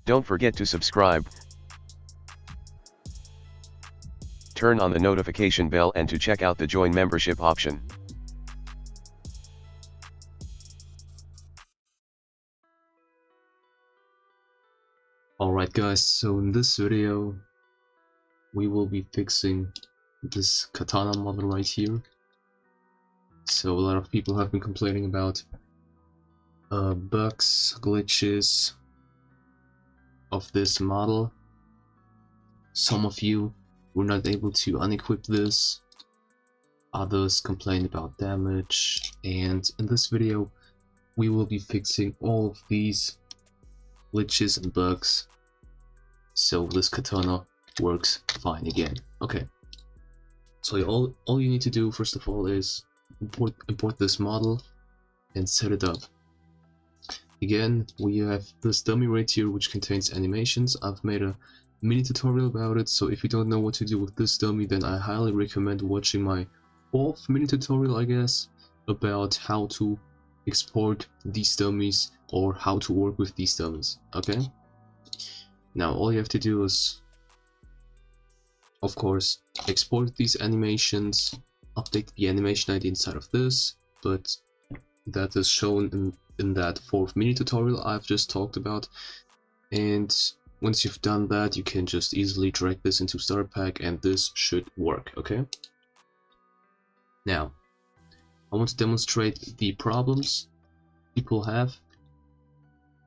Don't forget to subscribe, turn on the notification bell and to check out the join membership option. Alright guys, so in this video we will be fixing this katana model right here. So a lot of people have been complaining about bugs, glitches of this model. Some of you were not able to unequip this, others complained about damage, and in this video we will be fixing all of these glitches and bugs so this katana works fine again. Okay, so all you need to do first of all is import this model and set it up. Again, we have this dummy right here which contains animations. I've made a mini tutorial about it, so if you don't know what to do with this dummy, then I highly recommend watching my 4th mini tutorial, I guess, about how to export these dummies or how to work with these dummies. Okay, now all you have to do is, of course, export these animations, update the animation ID inside of this, but that is shown in that 4th mini tutorial I've just talked about. And once you've done that, you can just easily drag this into starter pack and this should work. Okay, now I want to demonstrate the problems people have.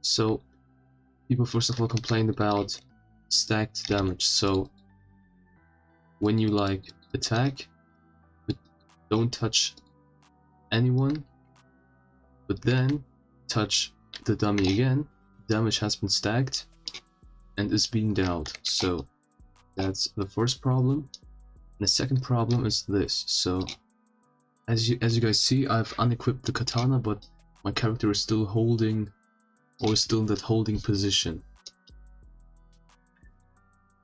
So people first of all complained about stacked damage. So when you like attack but don't touch anyone, but then touch the dummy again, damage has been stacked and is beamed out. So that's the first problem. And the second problem is this. So as you guys see, I've unequipped the katana, but my character is still holding, or still in that holding position.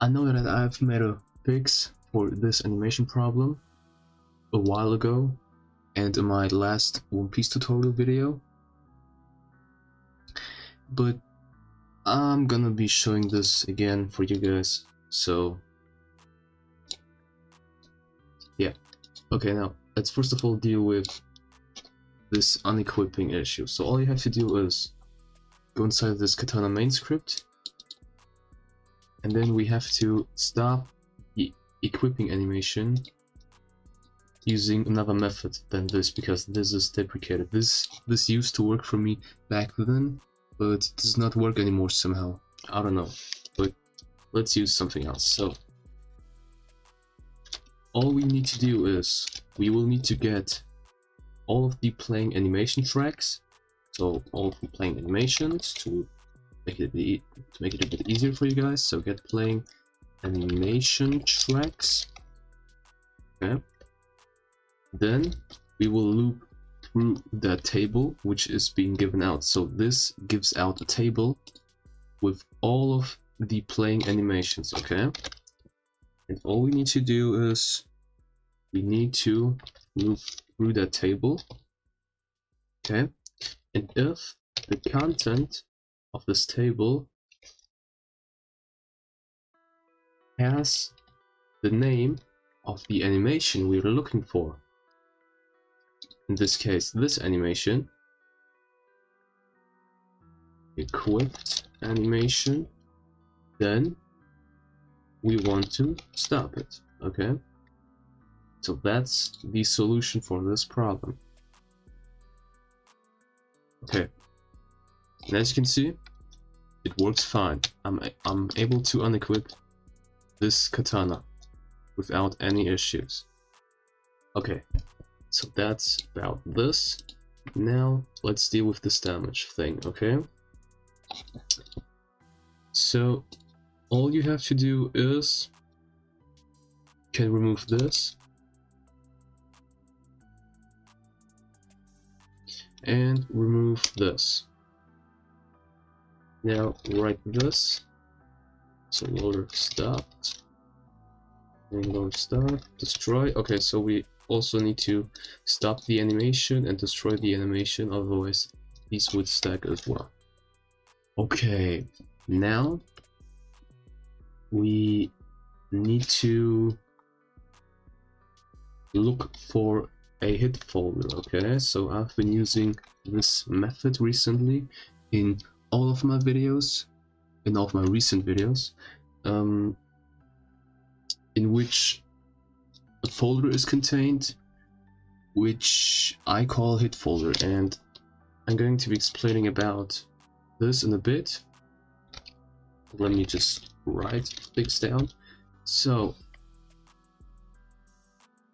I know that I've made a fix for this animation problem a while ago and in my last One Piece tutorial video, but I'm gonna be showing this again for you guys. So yeah, okay, now let's first of all deal with this unequipping issue. So all you have to do is go inside this katana main script, and then we have to stop the equipping animation using another method than this, because this is deprecated. This used to work for me back then, but it does not work anymore somehow. I don't know, but let's use something else. So all we need to do is we will need to get all of the playing animation tracks. So all of the playing animations to make it a bit easier for you guys. So get playing animation tracks. Okay. Then we will loop through that table which is being given out. So this gives out a table with all of the playing animations. Okay. And all we need to do is we need to loop through that table. Okay. And if the content of this table has the name of the animation we are looking for, in this case this animation, equipped animation, then we want to stop it. Okay, so that's the solution for this problem. Okay, and as you can see, it works fine. I'm able to unequip this katana without any issues. Okay, so that's about this. Now let's deal with this damage thing. Okay, so all you have to do is you can remove this and remove this. Now write this. So loader stopped, and loader stop, destroy. Okay, so we also need to stop the animation and destroy the animation, otherwise these would stack as well. Okay, Now we need to look for a hit folder. Okay, so I've been using this method recently in all of my videos, in all of my recent videos, in which a folder is contained, which I call hit folder, and I'm going to be explaining about this in a bit. Let me just write things down. So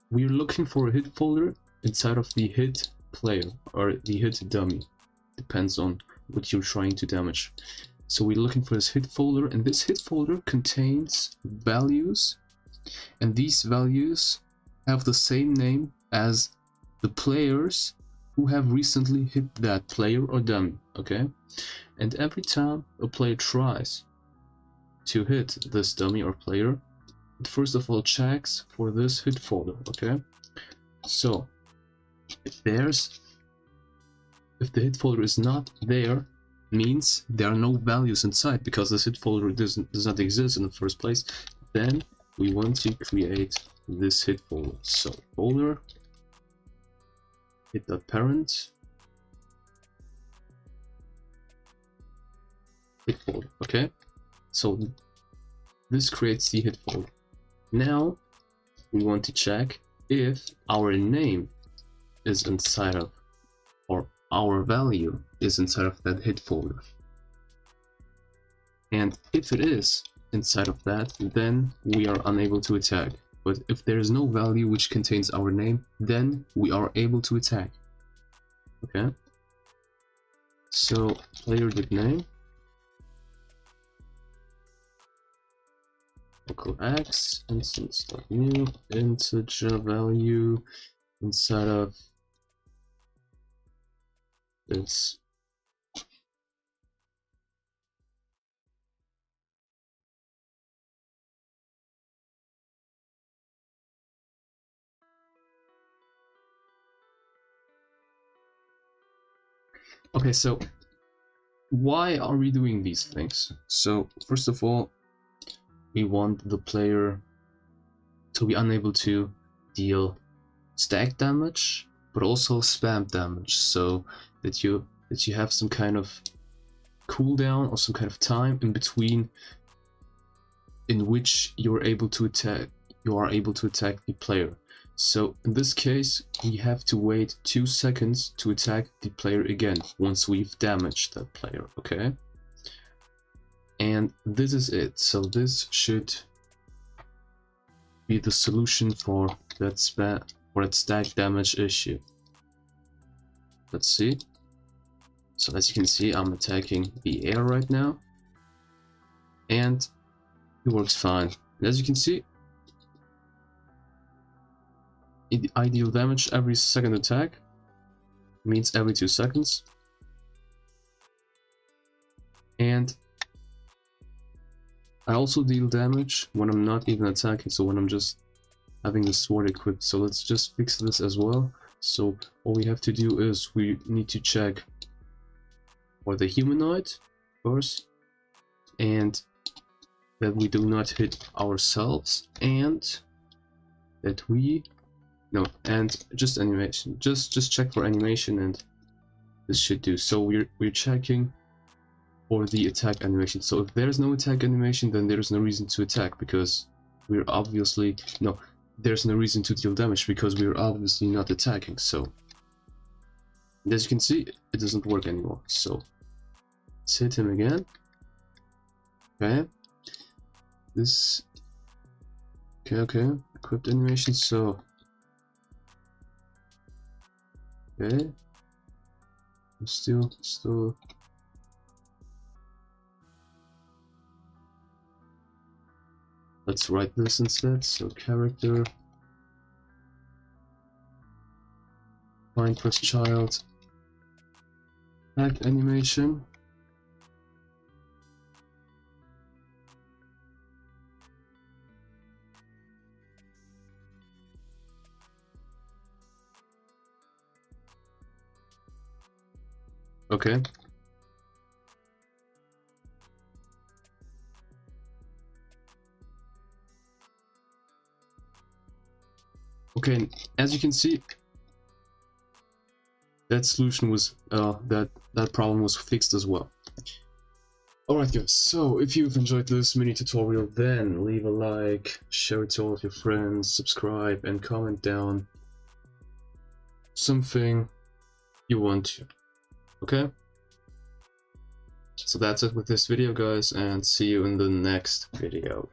we're looking for a hit folder inside of the hit player or the hit dummy, depends on what you're trying to damage. So we're looking for this hit folder, and this hit folder contains values, and these values have the same name as the players who have recently hit that player or dummy. Okay, and every time a player tries to hit this dummy or player, it first of all checks for this hit folder. Okay, so if the hit folder is not there, means there are no values inside, because this hit folder does not exist in the first place. Then we want to create this hit folder. So folder hit.parent hit folder. Okay, so this creates the hit folder. Now we want to check if our name is inside of, or our value is inside of that hit folder. And if it is inside of that, then we are unable to attack. But if there is no value which contains our name, then we are able to attack. Okay, so player.name local x instance.new integer value inside of this. Okay, so why are we doing these things? So first of all, we want the player to be unable to deal stack damage, but also spam damage, so that you have some kind of cooldown or some kind of time in between in which you are able to attack the player. So in this case, we have to wait 2 seconds to attack the player again once we've damaged that player. Okay, and this is it. So this should be the solution for that stack damage issue. Let's see. So as you can see, I'm attacking the air right now, and it works fine. And as you can see, I deal damage every second attack, means every 2 seconds. And I also deal damage when I'm not even attacking, so when I'm just having the sword equipped. So let's just fix this as well. So all we have to do is we need to check for the humanoid first, and that we do not hit ourselves, and that we and just animation, just check for animation, and this should do. So we're checking for the attack animation. So if there's no attack animation, then there's no reason to attack, because we're obviously there's no reason to deal damage because we're obviously not attacking. So as you can see, it doesn't work anymore. So let's hit him again. Okay, this okay, equipped animation. So okay, still let's write this instead. So character find first child attack animation. Okay. Okay, as you can see, that solution was that problem was fixed as well. Alright guys, so if you've enjoyed this mini tutorial, then leave a like, share it to all of your friends, subscribe, and comment down something you want to. Okay? So that's it with this video, guys, and see you in the next video.